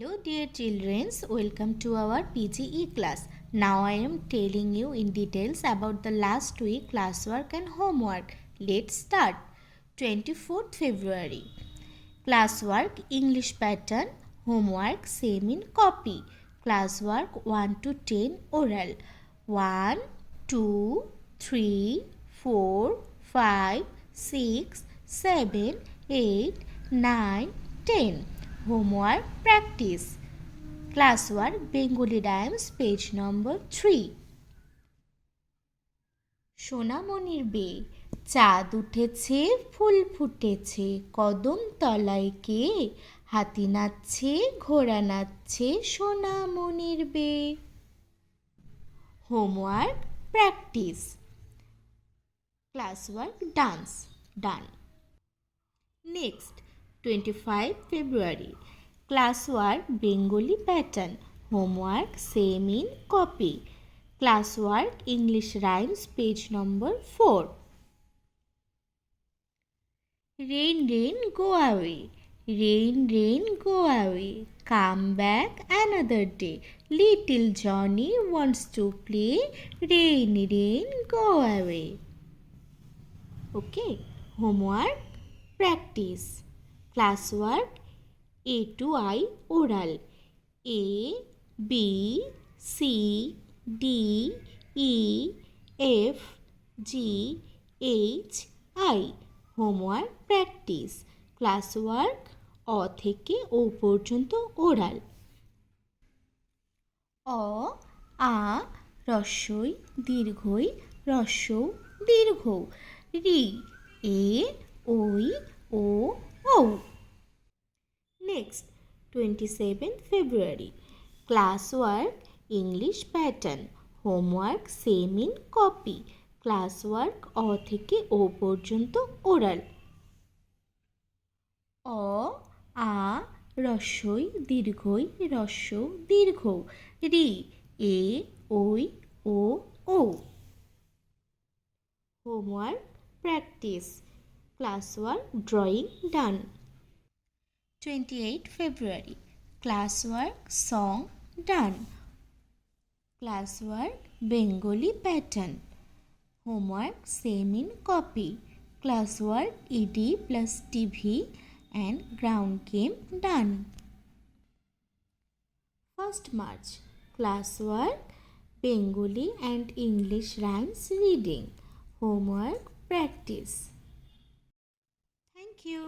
Hello dear children, welcome to our PGE class. Now I am telling you in details about the last week classwork and homework. Let's start. 24th February. Classwork English pattern, homework same in copy. Classwork 1 to 10 oral. 1, 2, 3, 4, 5, 6, 7, 8, 9, 10. Homework practice. Classwork Bengali Rhymes page number 3. সোনামণির বে চাঁদ উঠেছে ফুল ফুটেছে কদম তলায় কে হাতি নাচছে ঘোড়া নাচছে সোনামণির বে homework practice classwork dance done. Next 25 February. Classwork Bengali pattern. Homework same in copy. Classwork English rhymes page number 4. Rain, rain, go away. Rain, rain, go away. Come back another day. Little Johnny wants to play. Rain, rain, go away. Okay. Homework practice. Classwork A to I oral. A, B, C, D, E, F, G, H, I. Homework practice. Classwork অ থেকে ও পর্যন্ত oral. অ, আ, রস্বই দীর্ঘই রস্বৌ দীর্ঘ রি, এ, ওই, ও, ঔ। Next 27th February. Classwork English pattern. Homework same in copy. Classwork অ থেকে ও পর্যন্ত oral. অ, আ, রস্বই দীর্ঘই রস্বৌ দীর্ঘ রি, এ, ওই, ও, ঔ। Homework practice. Classwork drawing done. 28 February. Classwork song done. Classwork Bengali pattern. Homework same in copy. Classwork ED plus TV and ground game done. 1st March. Classwork Bengali and English rhymes reading. Homework practice. Thank you.